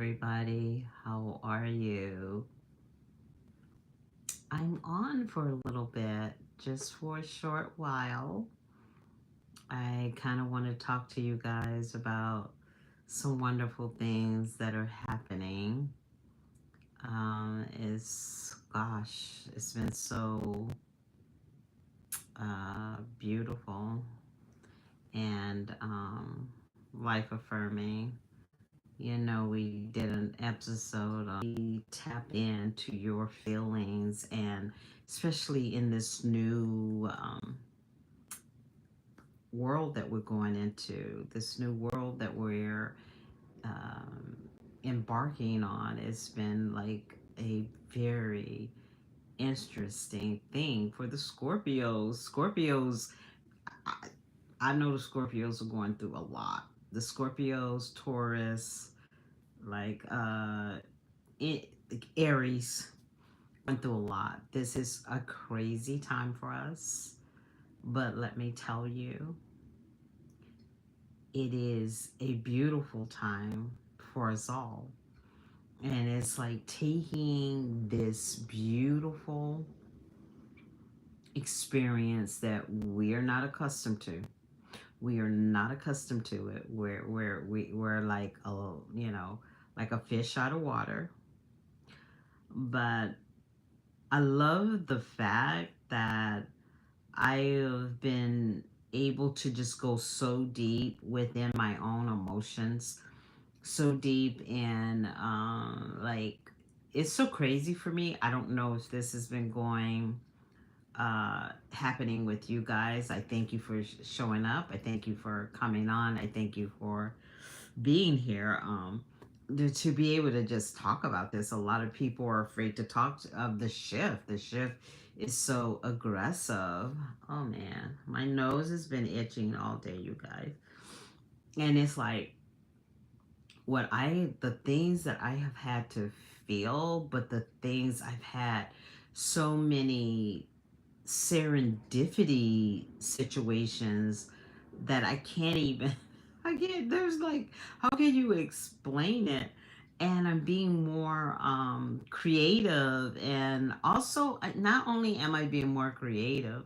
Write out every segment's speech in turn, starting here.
everybody. How are you? I'm on for a little bit, just for a short while. I kind of want to talk to you guys about some wonderful things that are happening. It's been so beautiful and life affirming. We did an episode on we tap into your feelings, and especially in this new world that we're going into, this new world that we're um, embarking on. It's been like a very interesting thing for the Scorpios. I, I know the Scorpios are going through a lot. The Scorpios, Taurus, like Aries went through a lot. This is a crazy time for us, but let me tell you, it is a beautiful time for us all. And it's like taking this beautiful experience that we're not accustomed to. We are not accustomed to it. We're like like a fish out of water. But I love the fact that I have been able to just go so deep within my own emotions, so deep in it's so crazy for me. I don't know if this has been going happening with you guys. I thank you for showing up. I thank you for coming on. I thank you for being here. To be able to just talk about this. A lot of people are afraid to talk of the shift. The shift is so aggressive. Oh man, my nose has been itching all day, you guys. And it's like the things that I have had to feel, but the things I've had so many serendipity situations that I can't even there's like, how can you explain it? And I'm being more creative, and also not only am I being more creative,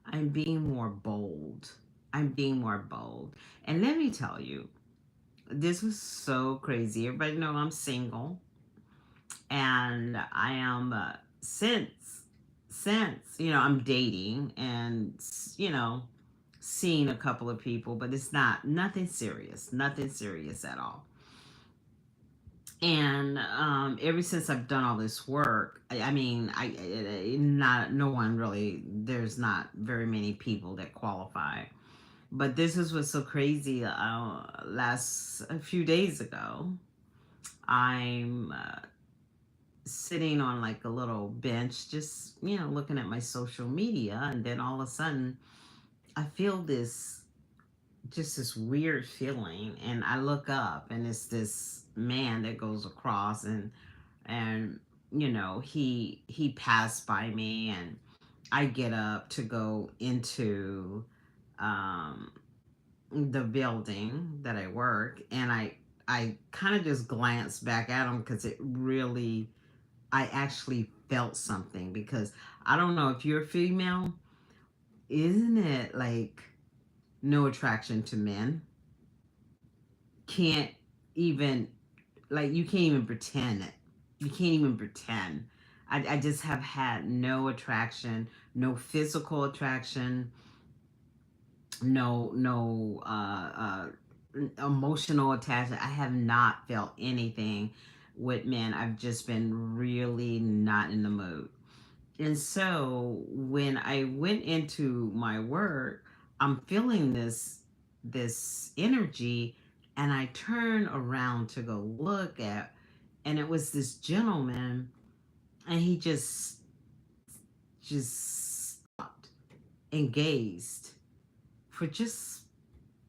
I'm being more bold. I'm being more bold. And let me tell you, this was so crazy. Everybody know I'm single, and I am since I'm dating, and seeing a couple of people, but it's nothing serious, nothing serious at all. And ever since I've done all this work, I mean, not no one really. There's not very many people that qualify. But this is what's so crazy. Last a few days ago, I'm sitting on like a little bench, just looking at my social media, and then all of a sudden, I feel this weird feeling, and I look up, and it's this man that goes across, and he passed by me, and I get up to go into um the building that I work, and I kind of just glanced back at him, because it really, I actually felt something. Because I don't know if you're a female, isn't it like no attraction to men? Can't even, like, you can't even pretend it. You can't even pretend. I just have had no attraction, no physical attraction, no emotional attachment. I have not felt anything with men. I've just been really not in the mood. And so when I went into my work, I'm feeling this energy, and I turn around to go look at, and it was this gentleman, and he just stopped and gazed for just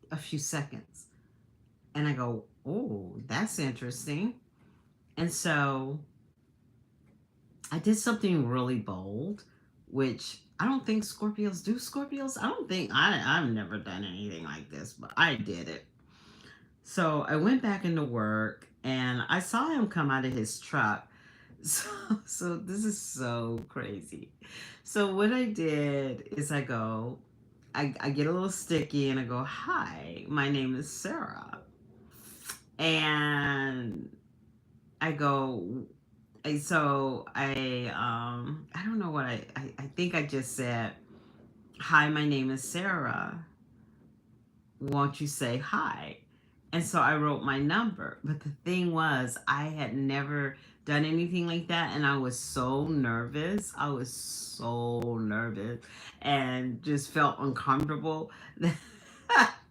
a few seconds. And I go, "Oh, that's interesting." And so I did something really bold, which I don't think Scorpios do. Scorpios, I don't think I've never done anything like this, but I did it. So I went back into work, and I saw him come out of his truck. So, so this is so crazy. So what I did is I get a little sticky and I go, "Hi, my name is Sarah." And I go, I don't know what I think I just said, "Hi, my name is Sarah. Won't you say hi?" And so I wrote my number. But the thing was, I had never done anything like that. And I was so nervous. I was so nervous and just felt uncomfortable.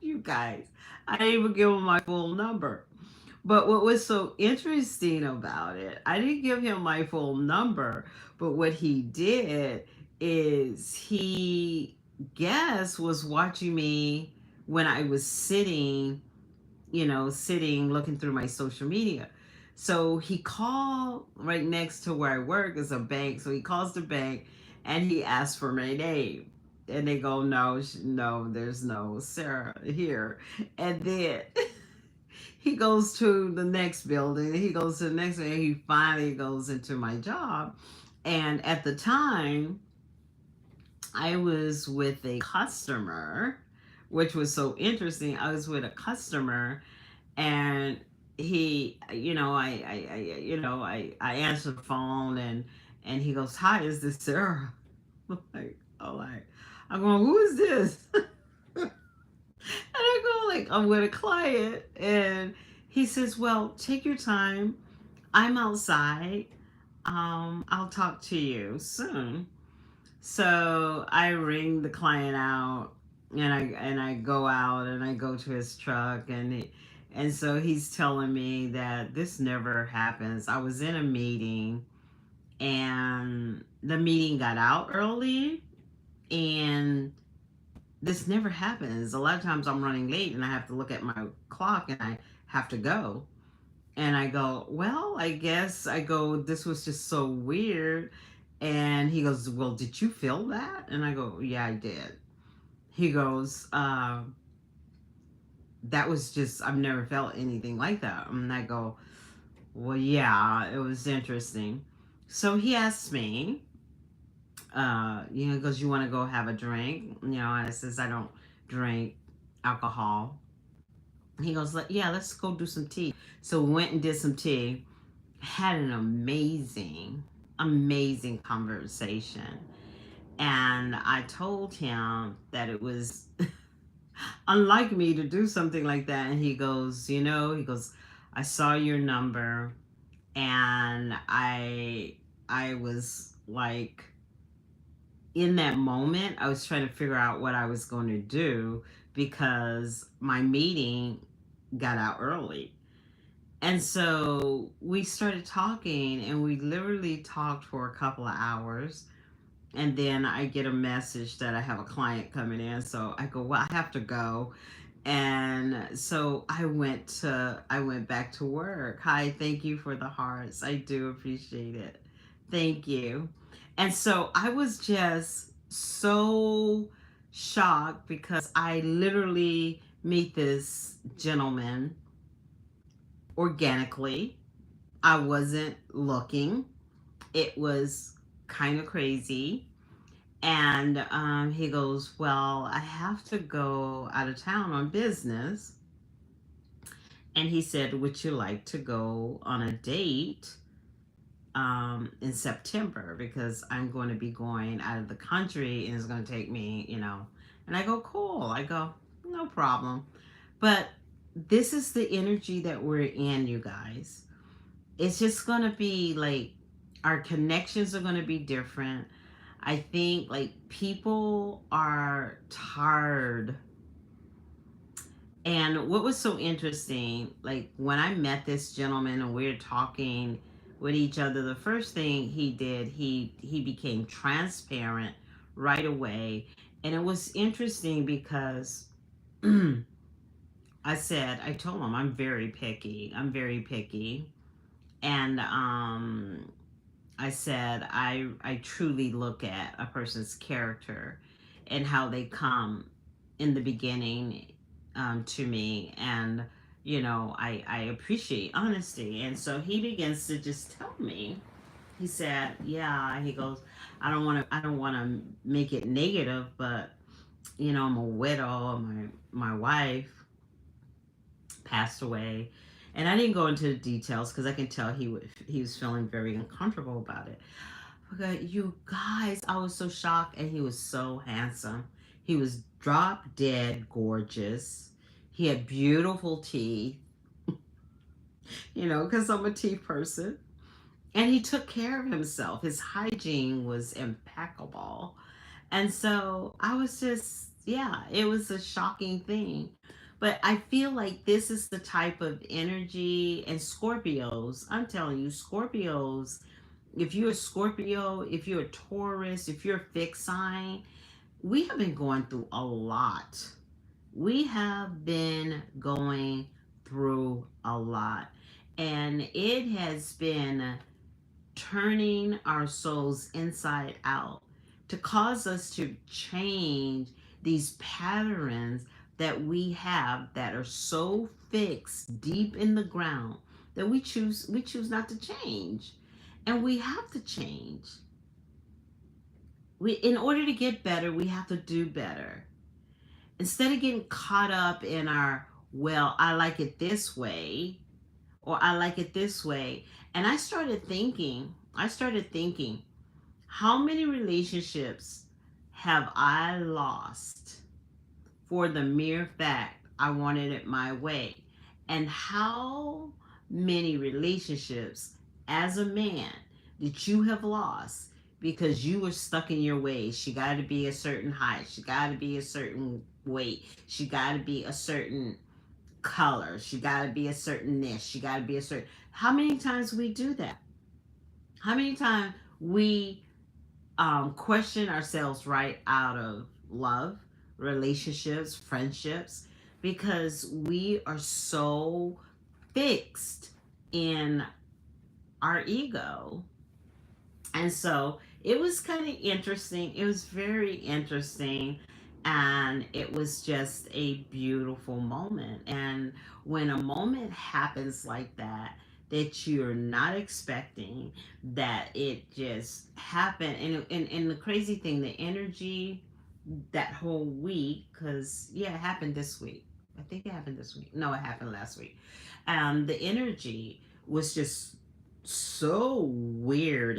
You guys, I didn't even give him my full number. But what was so interesting about it, I didn't give him my full number, but what he did is he, guess, was watching me when I was sitting, sitting looking through my social media. So he called right next to where I work is a bank. So he calls the bank and he asks for my name. And they go, no, no, there's no Sarah here. And then he goes to the next building. He goes to the next one. And he finally goes into my job. And at the time, I was with a customer, which was so interesting. I was with a customer, and he, I answered the phone, and he goes, "Hi, is this Sarah?" I'm like, I'm going, "Who is this?" And I go like, "I'm with a client," and he says, "Well, take your time. I'm outside. I'll talk to you soon." So I ring the client out, and I go out and I go to his truck, and so he's telling me that this never happens. I was in a meeting and the meeting got out early, and this never happens. A lot of times I'm running late and I have to look at my clock and I have to go. And I go, "Well, I guess," I go, "this was just so weird." And he goes, "Well, did you feel that?" And I go, "Yeah, I did." He goes, "That was just, I've never felt anything like that." And I go, "Well, yeah, it was interesting." So he asks me, goes, "You want to go have a drink?" And I says, "I don't drink alcohol." He goes, "Yeah, let's go do some tea." So we went and did some tea, had an amazing conversation. And I told him that it was unlike me to do something like that. And he goes, "I saw your number, and I was like, in that moment, I was trying to figure out what I was going to do because my meeting got out early." And so we started talking, and we literally talked for a couple of hours. And then I get a message that I have a client coming in. So I go, "Well, I have to go." And so I went back to work. "Hi, thank you for the hearts. I do appreciate it. Thank you." And so I was just so shocked because I literally meet this gentleman organically. I wasn't looking. It was kind of crazy. And he goes, "Well, I have to go out of town on business." And he said, "Would you like to go on a date in September? Because I'm going to be going out of the country and it's going to take me. And I go, "Cool." I go, "No problem." But this is the energy that we're in, you guys. It's just going to be like our connections are going to be different. I think like people are tired. And what was so interesting, like when I met this gentleman and we were talking with each other, the first thing he did, he became transparent right away. And it was interesting because I told him I'm very picky. I'm very picky. And I said, I truly look at a person's character and how they come in the beginning to me. And I appreciate honesty. And so he begins to just tell me, he said, yeah, he goes, I don't want to make it negative, but I'm a widow. My wife passed away, and I didn't go into the details because I can tell he was feeling very uncomfortable about it. Okay, you guys, I was so shocked, and he was so handsome. He was drop dead gorgeous. He had beautiful teeth, because I'm a teeth person. And he took care of himself. His hygiene was impeccable. And so I was just, yeah, it was a shocking thing. But I feel like this is the type of energy, and Scorpios, I'm telling you, Scorpios, if you're a Scorpio, if you're a Taurus, if you're a fixed sign, we have been going through a lot. We have been going through a lot. And it has been turning our souls inside out to cause us to change these patterns that we have that are so fixed deep in the ground that we choose not to change. And we have to change. We In order to get better, we have to do better. Instead of getting caught up in our, well, I like it this way, or I like it this way. And I started thinking, how many relationships have I lost for the mere fact I wanted it my way? And how many relationships as a man did you have lost because you were stuck in your ways? She got to be a certain height, she got to be a certain weight, she got to be a certain color, she got to be a certain niche, she got to be a certain. How many times we do that? How many times we question ourselves right out of love, relationships, friendships, because we are so fixed in our ego. And so it was kind of interesting. It was very interesting. And it was just a beautiful moment. And when a moment happens like that you're not expecting, that it just happened. And the crazy thing, the energy that whole week, because, yeah, it happened this week. I think it happened this week. No, it happened last week. The energy was just so weird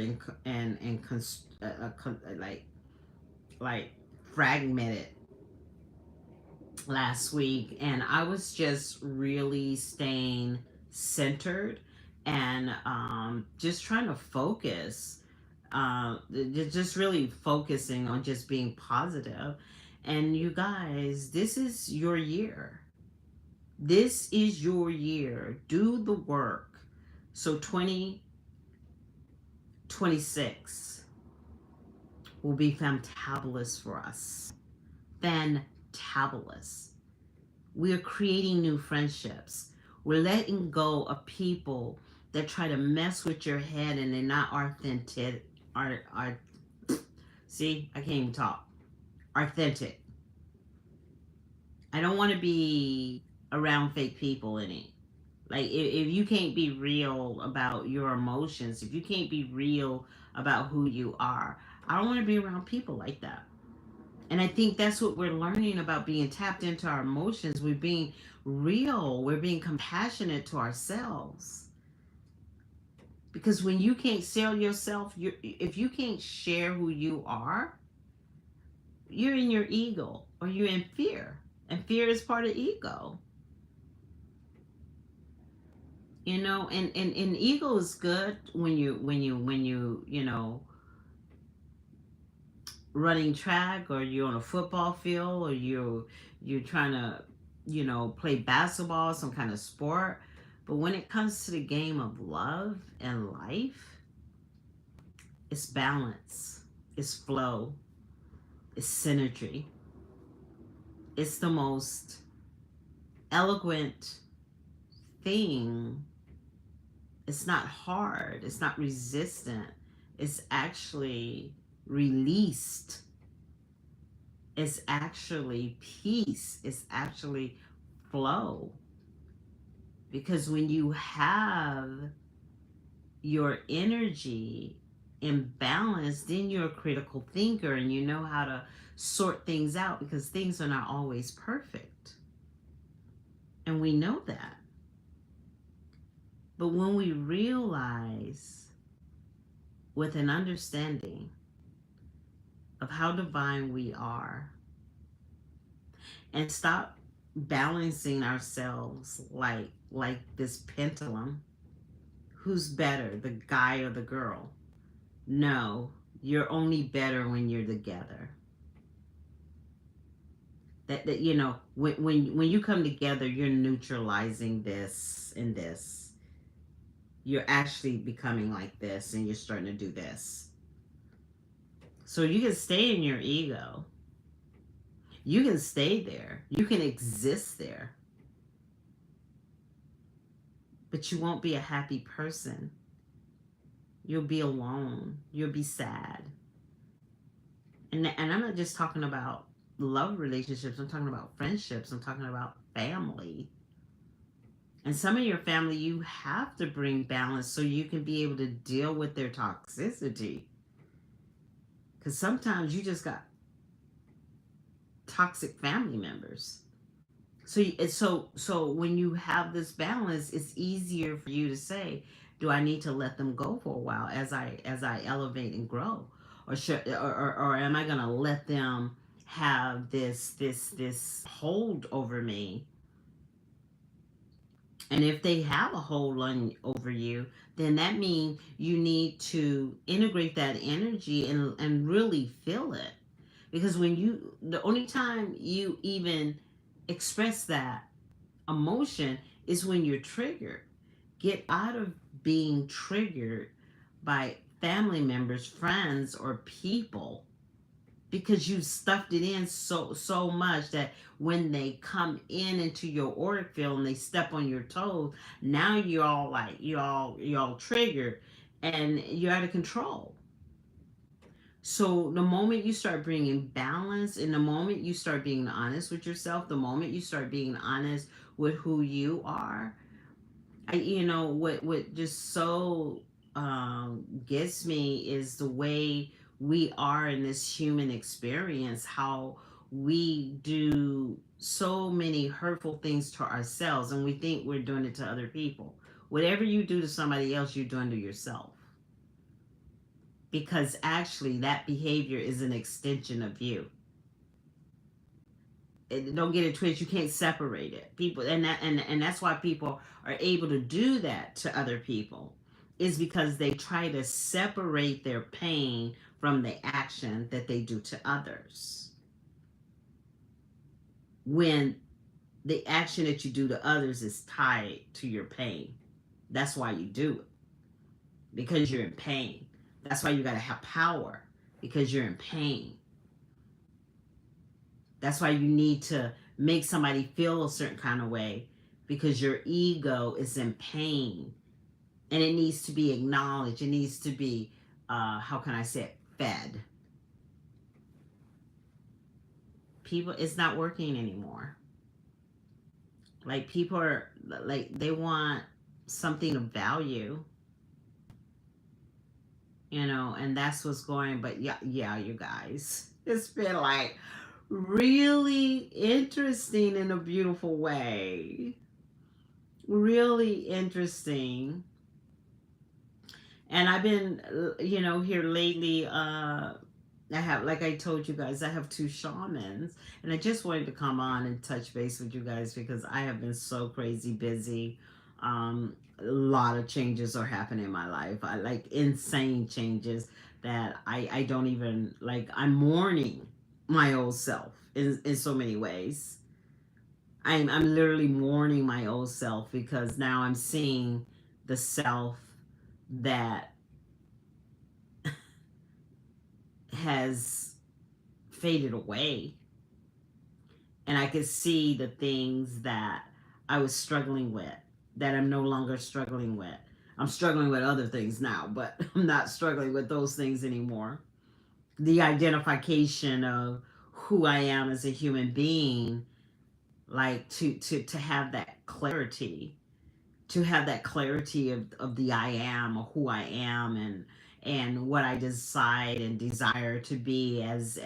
like fragmented last week, and I was just really staying centered and just trying to focus, just really focusing on just being positive. And you guys, this is your year. This is your year. Do the work. So 2026 will be fantabulous for us. Fantabulous. We are creating new friendships. We're letting go of people that try to mess with your head and they're not authentic. Are See, I can't even talk. Authentic. I don't want to be around fake people in it. Like, if you can't be real about your emotions, if you can't be real about who you are, I don't want to be around people like that. And I think that's what we're learning about being tapped into our emotions. We're being real, we're being compassionate to ourselves. Because when you can't sell yourself, if you can't share who you are, you're in your ego or you're in fear. And fear is part of ego. And ego is good when you running track, or you're on a football field, or you're trying to play basketball, some kind of sport. But when it comes to the game of love and life, it's balance, it's flow, it's synergy. It's the most eloquent thing. It's not hard, it's not resistant, it's actually released. It's actually peace. It's actually flow. Because when you have your energy in balance, then you're a critical thinker and you know how to sort things out because things are not always perfect. And we know that. But when we realize with an understanding of how divine we are and stop balancing ourselves like this pendulum, who's better, the guy or the girl? No, you're only better when you're together. That you know, when you come together, you're neutralizing this and this. You're actually becoming like this and you're starting to do this. So you can stay in your ego. You can stay there. You can exist there. But you won't be a happy person. You'll be alone. You'll be sad. And I'm not just talking about love relationships. I'm talking about friendships. I'm talking about family. And some of your family, you have to bring balance so you can be able to deal with their toxicity. Because sometimes you just got toxic family members. So when you have this balance, it's easier for you to say, do I need to let them go for a while as I elevate and grow, or am I gonna let them have this hold over me? And if they have a hold on over you, then that means you need to integrate that energy and really feel it. Because when you, the only time you even express that emotion is when you're triggered. Get out of being triggered by family members, friends, or people because you stuffed it in so much that when they come in into your auric field and they step on your toes, now you're all like you're all triggered and you're out of control. So the moment you start bringing balance, and the moment you start being honest with yourself, the moment you start being honest with who you are, what just so gets me is the way we are in this human experience, how we do so many hurtful things to ourselves and we think we're doing it to other people. Whatever you do to somebody else, you're doing to yourself, because actually that behavior is an extension of you. Don't get it twisted. You can't separate it. People, and that's why people are able to do that to other people, is because they try to separate their pain from the action that they do to others. When the action that you do to others is tied to your pain, that's why you do it, because you're in pain. That's why you got to have power, because you're in pain. That's why you need to make somebody feel a certain kind of way, because your ego is in pain and it needs to be acknowledged. It needs to be, how can I say it, fed. People, it's not working anymore. Like people are like, they want something of value, and that's what's going. But yeah, you guys, it's been like really interesting in a beautiful way. Really interesting. And I've been, here lately. I have, like I told you guys, I have two shamans, and I just wanted to come on and touch base with you guys because I have been so crazy busy. A lot of changes are happening in my life. I like insane changes that I don't even like. I'm mourning my old self in so many ways. I'm literally mourning my old self because now I'm seeing the self that has faded away, and I could see the things that I was struggling with that I'm no longer struggling with. I'm struggling with other things now, but I'm not struggling with those things anymore. The identification of who I am as a human being, like to have that clarity. to have that clarity of the I am, or who I am, and what I decide and desire to be as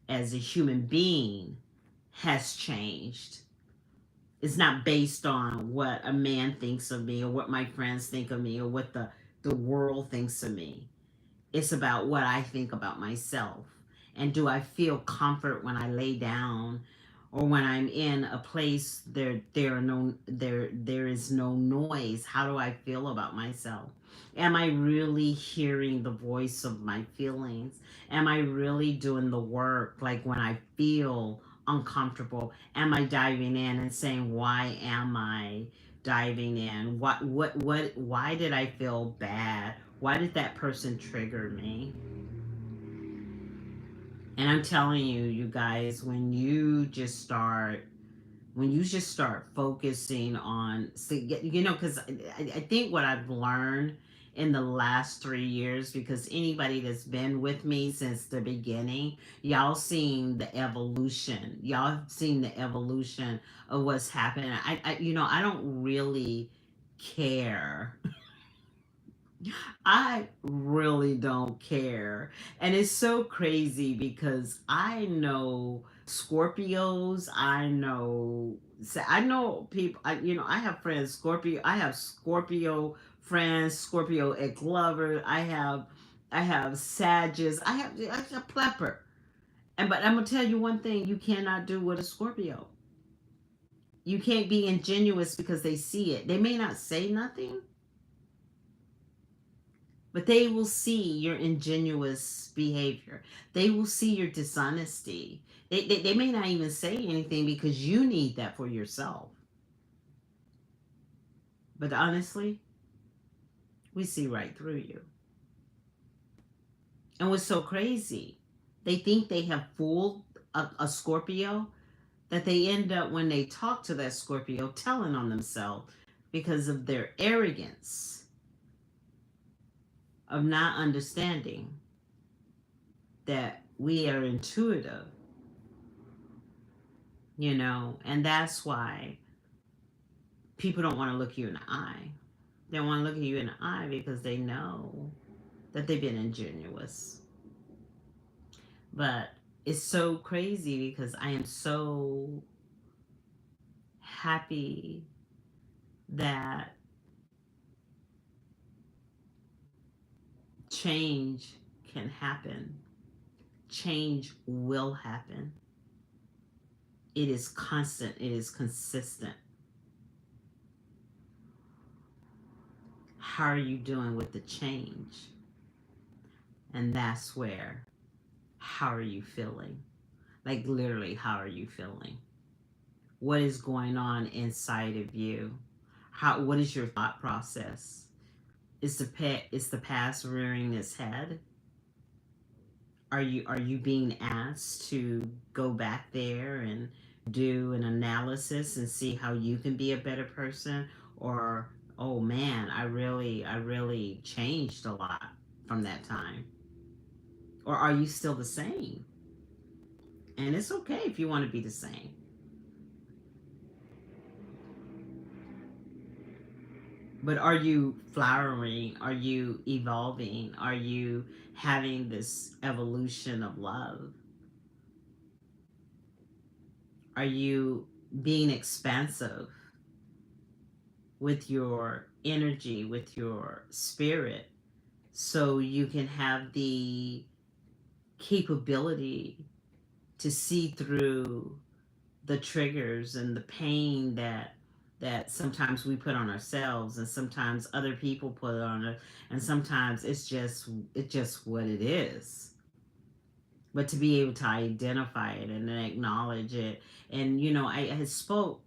a human being has changed. It's not based on what a man thinks of me, or what my friends think of me, or what the world thinks of me. It's about what I think about myself. And do I feel comfort when I lay down, or when I'm in a place there is no noise? How do I feel about myself? Am I really hearing the voice of my feelings? Am I really doing the work, like when I feel uncomfortable? Am I diving in and saying, why am I diving in? What why did I feel bad? Why did that person trigger me? And I'm telling you, you guys, when you just start focusing on, you know, because I think what I've learned in the last 3 years, because anybody that's been with me since the beginning, y'all seen the evolution. Y'all seen the evolution of what's happening. I don't really care. I really don't care. And it's so crazy because I know Scorpios, I know people, I have friends Scorpio, I have Scorpio friends, Scorpio ex lover, I have Sagittarius, I have Plepper. And but I'm gonna tell you one thing you cannot do with a Scorpio. You can't be ingenuous because they see it. They may not say nothing, but they will see your ingenuous behavior. They will see your dishonesty. They may not even say anything because you need that for yourself. But honestly, we see right through you. And what's so crazy, they think they have fooled a Scorpio, that they end up, when they talk to that Scorpio, telling on themselves because of their arrogance of not understanding that we are intuitive, and that's why people don't want to look you in the eye. They don't want to look at you in the eye because they know that they've been ingenuous. But it's so crazy because I am so happy that change can happen. Change will happen. It is constant, it is consistent. How are you doing with the change? And that's where, how are you feeling? Like, literally, how are you feeling? What is going on inside of you? What is your thought process? Is the past rearing its head? Are you being asked to go back there and do an analysis and see how you can be a better person? Or, oh man, I really changed a lot from that time? Or are you still the same? And it's okay if you want to be the same. But are you flowering? Are you evolving? Are you having this evolution of love? Are you being expansive with your energy, with your spirit, so you can have the capability to see through the triggers and the pain that sometimes we put on ourselves, and sometimes other people put on us, and sometimes it's just what it is. But to be able to identify it and then acknowledge it. And I had spoke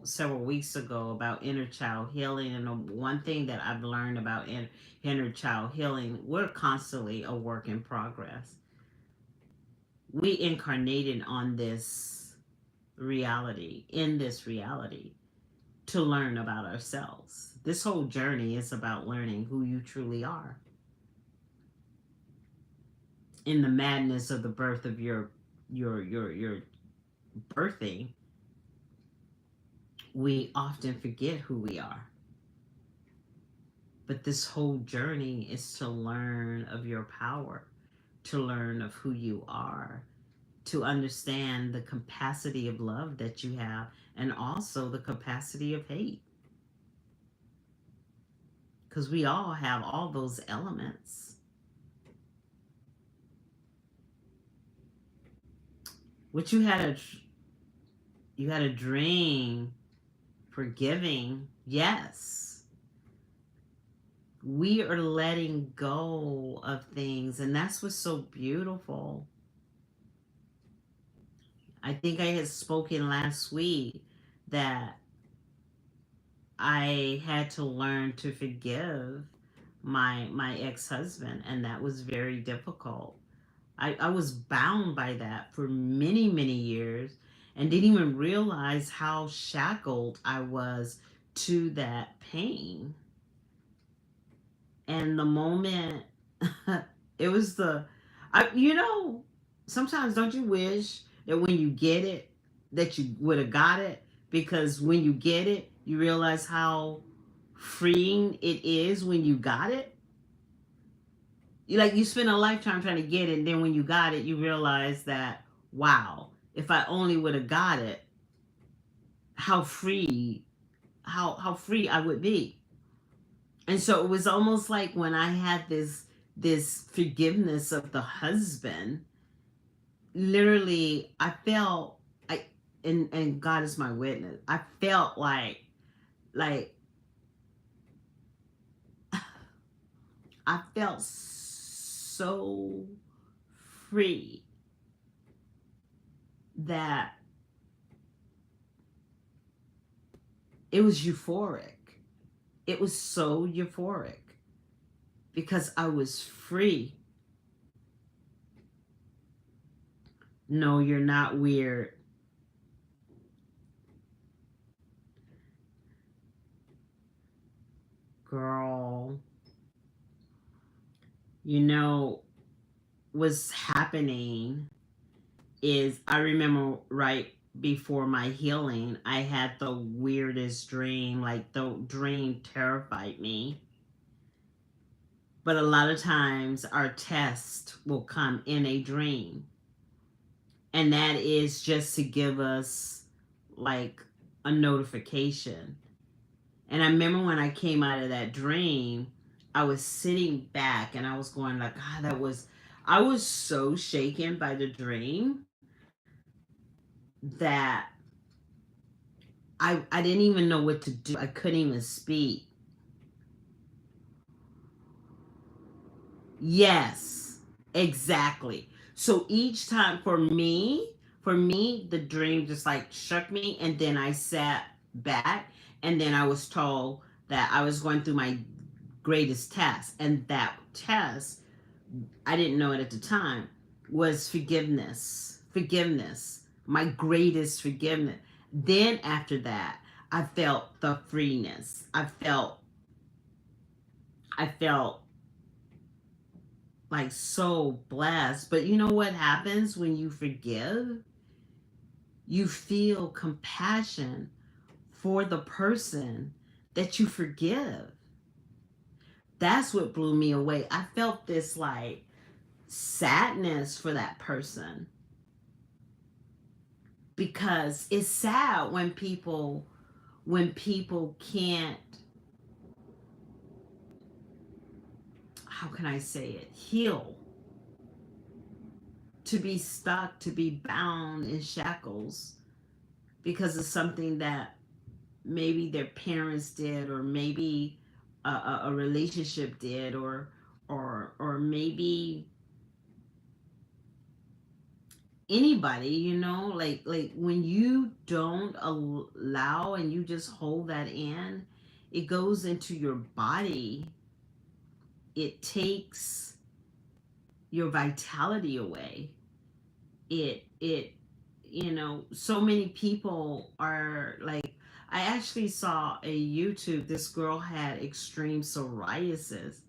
several weeks ago about inner child healing, and the one thing that I've learned about inner child healing, we're constantly a work in progress. We incarnated on this reality, in this reality, to learn about ourselves. This whole journey is about learning who you truly are. In the madness of the birth of your birthing, we often forget who we are. But this whole journey is to learn of your power, to learn of who you are, to understand the capacity of love that you have, and also the capacity of hate. Because we all have all those elements. What you had a dream, forgiving, yes. We are letting go of things, and that's what's so beautiful. I think I had spoken last week that I had to learn to forgive my ex-husband, and that was very difficult. I was bound by that for many, many years and didn't even realize how shackled I was to that pain. And the moment it was you know, sometimes don't you wish that when you get it, that you would have got it? Because when you get it, you realize how freeing it is when you got it. You spend a lifetime trying to get it, and then when you got it, you realize that, wow, if I only would have got it, how free, how free I would be. And so it was almost like when I had this forgiveness of the husband, literally I felt I and God is my witness. I felt like I felt so free that it was euphoric. It was so euphoric because I was free. No, you're not weird. Girl, you know what's happening is I remember right before my healing, I had the weirdest dream. Like the dream terrified me. But a lot of times our test will come in a dream. And that is just to give us like a notification. And I remember when I came out of that dream, I was sitting back and I was going like, God, I was so shaken by the dream that I didn't even know what to do. I couldn't even speak. Yes, exactly. So each time for me, the dream just like shook me, and then I sat back, and then I was told that I was going through my greatest test, and that test, I didn't know it at the time, was forgiveness. Forgiveness, my greatest forgiveness. Then after that, I felt the freeness. I felt like so blessed. But you know what happens when you forgive? You feel compassion for the person that you forgive. That's what blew me away. I felt this like sadness for that person because it's sad when people can't, how can I say it, heal, to be stuck, to be bound in shackles because of something that maybe their parents did, or maybe a relationship did, or maybe anybody, like when you don't allow and you just hold that in, it goes into your body. It takes your vitality away. It so many people are like, I actually saw a YouTube, this girl had extreme psoriasis,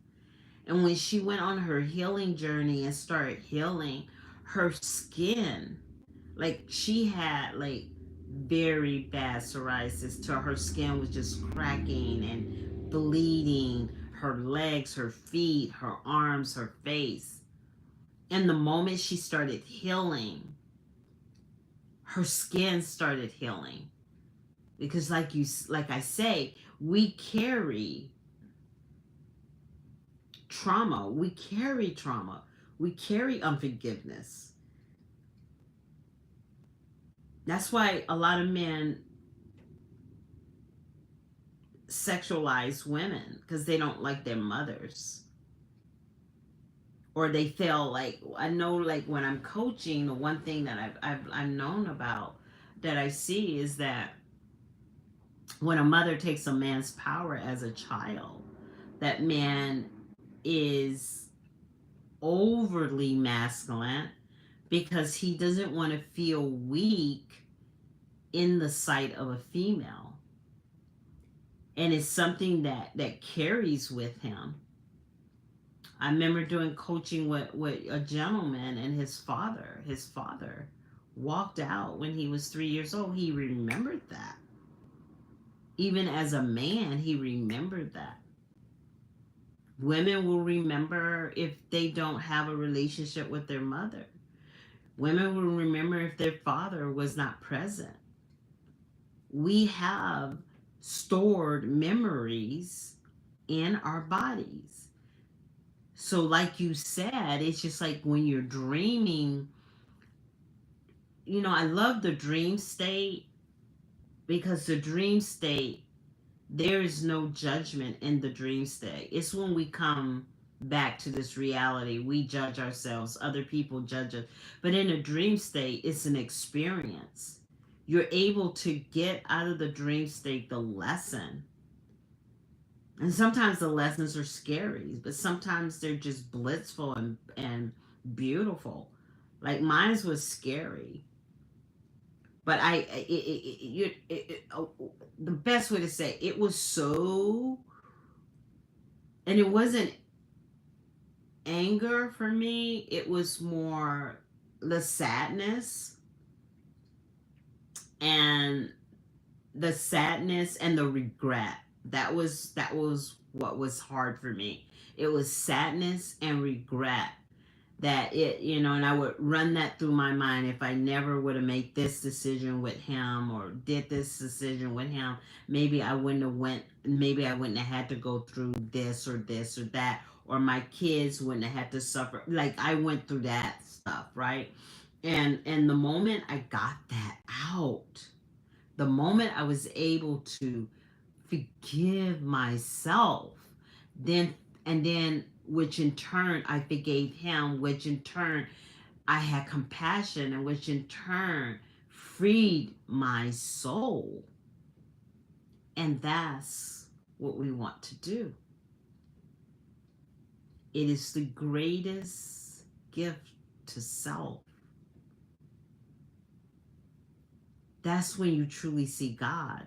and when she went on her healing journey and started healing her skin, like she had like very bad psoriasis till her skin was just cracking and bleeding, her legs, her feet, her arms, her face. And the moment she started healing, her skin started healing. Because like I say, we carry trauma. We carry trauma. We carry unforgiveness. That's why a lot of men sexualize women because they don't like their mothers, or they feel like, I know, like when I'm coaching, the one thing that I've known about, that I see, is that when a mother takes a man's power as a child, that man is overly masculine because he doesn't want to feel weak in the sight of a female, and it's something that carries with him. I remember doing coaching with a gentleman, and his father. His father walked out when he was 3 years old. He remembered that. Even as a man, he remembered that. Women will remember if they don't have a relationship with their mother. Women will remember if their father was not present. We have stored memories in our bodies. So, like you said, it's just like when you're dreaming, I love the dream state, because the dream state, there is no judgment in the dream state. It's when we come back to this reality, we judge ourselves, other people judge us. But in a dream state, it's an experience. You're able to get out of the dream state the lesson. And sometimes the lessons are scary, but sometimes they're just blissful and beautiful. Like mine was scary, but the best way to say it was so, and it wasn't anger for me. It was more the sadness, and the regret. That was what was hard for me. It was sadness and regret, that and I would run that through my mind. If I never would have made this decision with him, or did this decision with him, maybe I wouldn't have had to go through this or this or that, or my kids wouldn't have had to suffer. Like, I went through that stuff, right? And the moment I got that out, the moment I was able to forgive myself, then and then which in turn I forgave him, which in turn I had compassion, and which in turn freed my soul. And that's what we want to do. It is the greatest gift to self. That's when you truly see God.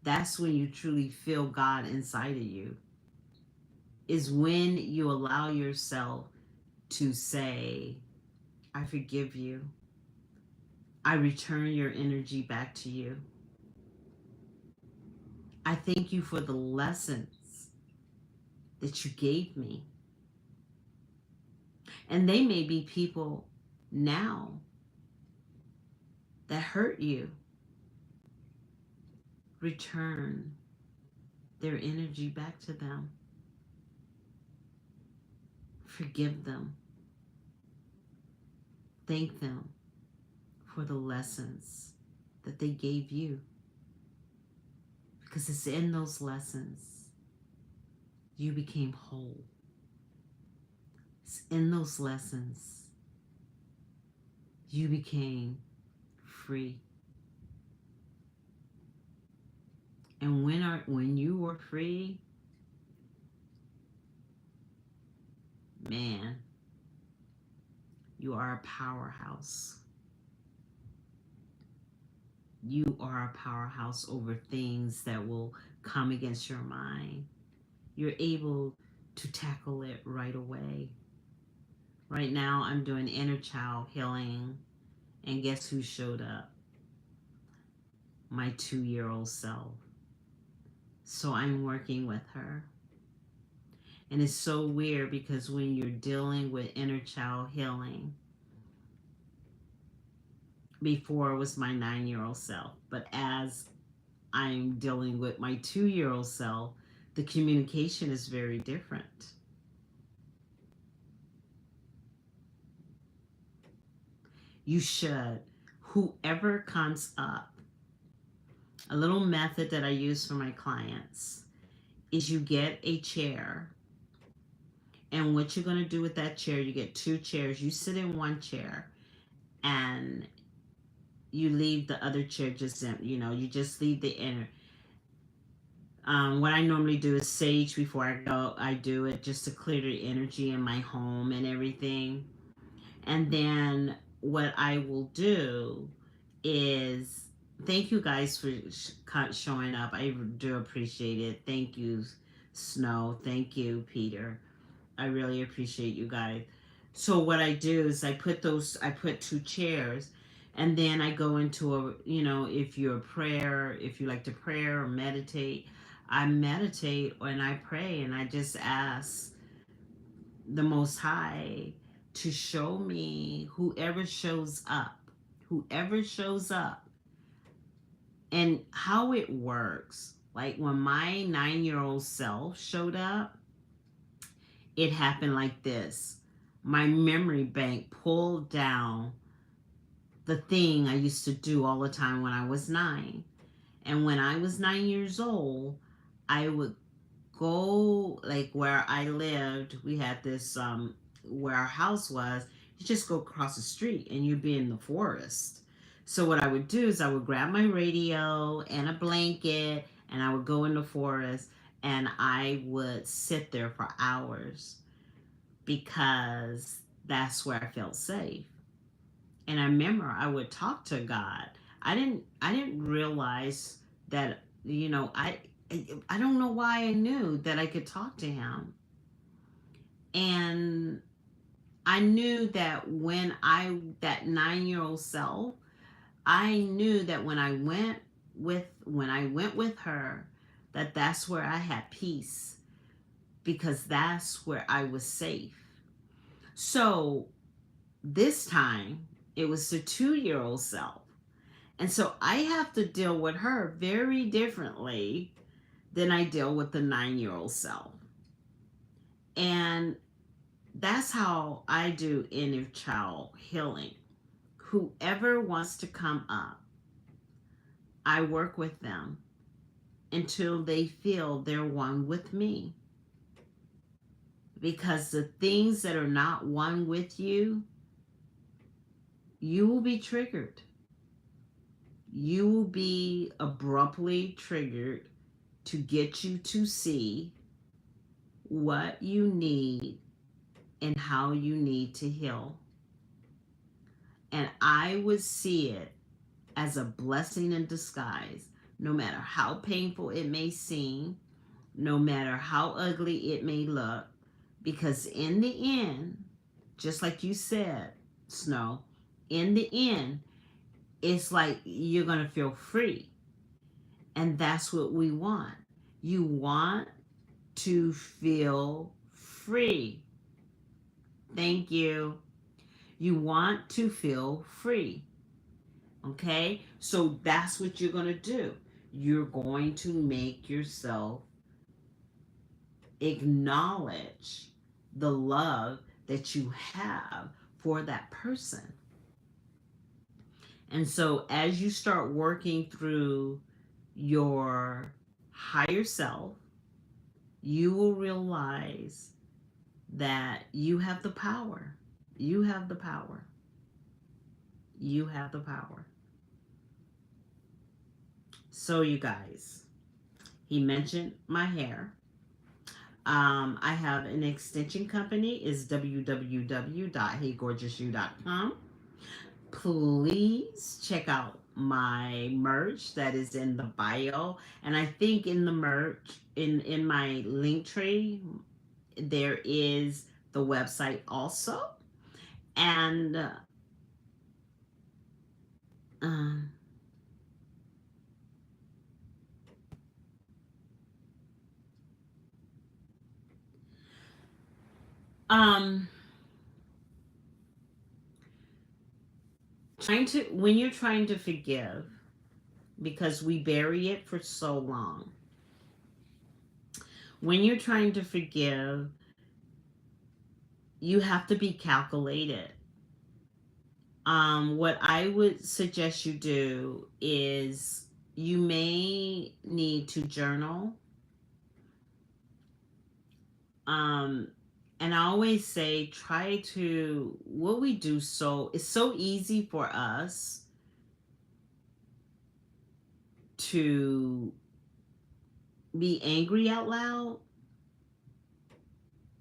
That's when you truly feel God inside of you. Is when you allow yourself to say, I forgive you. I return your energy back to you. I thank you for the lessons that you gave me. And they may be people now that hurt you. Return their energy back to them. Forgive them. Thank them for the lessons that they gave you. Because it's in those lessons you became whole. It's in those lessons you became free. And when you were free, man, you are a powerhouse. You are a powerhouse over things that will come against your mind. You're able to tackle it right away. Right now, I'm doing inner child healing, and guess who showed up? my 2-year-old self. So I'm working with her. And it's so weird because when you're dealing with inner child healing, before it was my 9-year-old self, but as I'm dealing with my 2-year-old self, the communication is very different. You should. Whoever comes up, a little method that I use for my clients is you get a chair. And what you're going to do with that chair, you get 2 chairs. You sit in one chair and you leave the other chair just empty. You just leave the inner. What I normally do is sage before I go. I do it just to clear the energy in my home and everything. And then what I will do is thank you guys for showing up. I do appreciate it. Thank you, Snow. Thank you, Peter. I really appreciate you guys. So what I do is I put 2 chairs, and then I go into if you're a prayer, if you like to pray or meditate, I meditate and I pray and I just ask the Most High to show me whoever shows up, and how it works. Like when my 9-year-old self showed up, it happened like this. My memory bank pulled down the thing I used to do all the time when I was 9. And when I was 9 years old, I would go, like where I lived, we had this, where our house was, you just go across the street and you'd be in the forest. So what I would do is I would grab my radio and a blanket and I would go in the forest and I would sit there for hours because that's where I felt safe. And I remember I would talk to God. I didn't realize that, I don't know why I knew that I could talk to him. And I knew that that 9-year-old self, I knew that when I went with her, that's where I had peace, because that's where I was safe. So this time it was the 2-year-old self. And so I have to deal with her very differently than I deal with the 9-year-old self. And that's how I do inner child healing. Whoever wants to come up, I work with them until they feel they're one with me. Because the things that are not one with you, you will be triggered. You will be abruptly triggered to get you to see what you need and how you need to heal. And I would see it as a blessing in disguise, no matter how painful it may seem, no matter how ugly it may look, because in the end, just like you said, Snow, in the end, it's like you're going to feel free. And that's what we want. You want to feel free. Thank you. You want to feel free. Okay? So that's what you're going to do. You're going to make yourself acknowledge the love that you have for that person. And so as you start working through your higher self, you will realize that you have the power. You have the power. You have the power. So you guys, he mentioned my hair. I have an extension company. It's www.heygorgousyou.com. Please check out my merch that is in the bio. And I think in the merch, in my link tree, there is the website also. And Um, trying to when you're trying to forgive, because we bury it for so long. When you're trying to forgive, you have to be calculated. What I would suggest you do is you may need to journal. Um, and I always say, try to, what we do, so it's so easy for us to be angry out loud,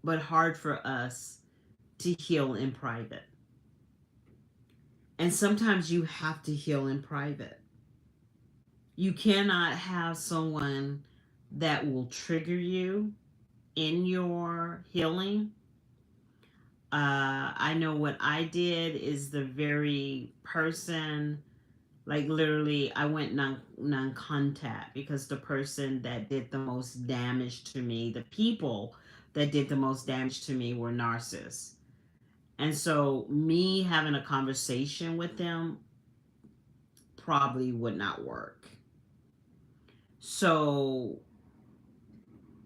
but hard for us to heal in private. And sometimes you have to heal in private. You cannot have someone that will trigger you in your healing. I know what I did is the very person, like literally, I went non contact because the person that did the most damage to me, the people that did the most damage to me were narcissists. And so, me having a conversation with them probably would not work. So,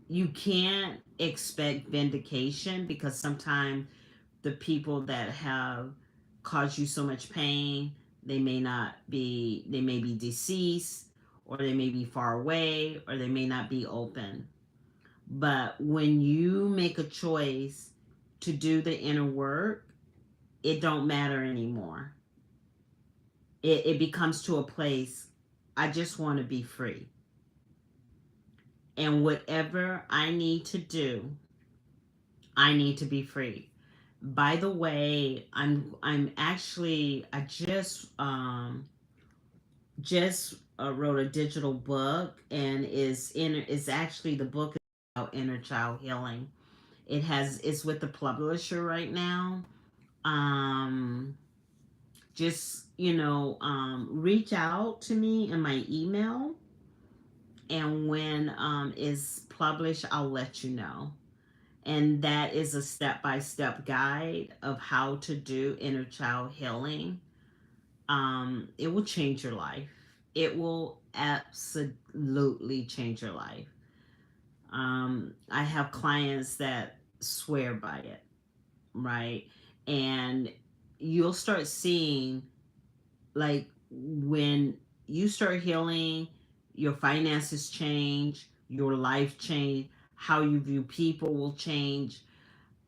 you can't expect vindication because sometimes the people that have caused you so much pain, they may be deceased, or they may be far away, or they may not be open. But when you make a choice to do the inner work, it don't matter anymore. It becomes to a place, I just want to be free. And whatever I need to do, I need to be free. By the way, I'm actually I just wrote a digital book, and is actually, the book is about inner child healing. It's with the publisher right now. Um, just reach out to me in my email, and when is published, I'll let you know. And that is a step-by-step guide of how to do inner child healing. It will change your life. It will absolutely change your life. I have clients that swear by it, right? And you'll start seeing, like, when you start healing, your finances change, your life change, how you view people will change.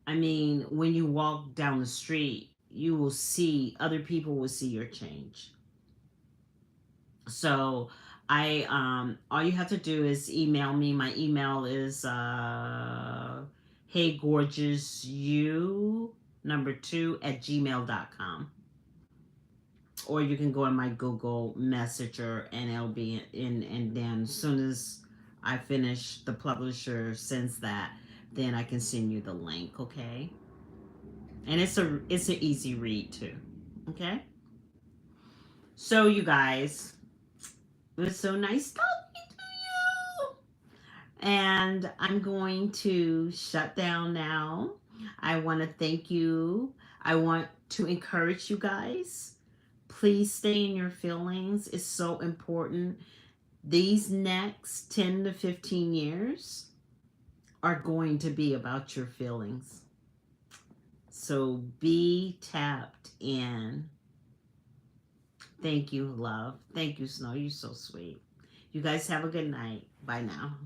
I mean, when you walk down the street, you will see, other people will see your change. So all you have to do is email me. My email is hey gorgeous you number 2 at gmail.com. Or you can go in my Google Messenger, and it'll be in, and then as soon as I finish, the publisher sends that, then I can send you the link, okay? And it's an easy read too. Okay? So you guys, it was so nice talking to you. And I'm going to shut down now. I want to thank you. I want to encourage you guys. Please stay in your feelings. It's so important. These next 10 to 15 years are going to be about your feelings. So be tapped in. Thank you, love. Thank you, Snow. You're so sweet. You guys have a good night. Bye now.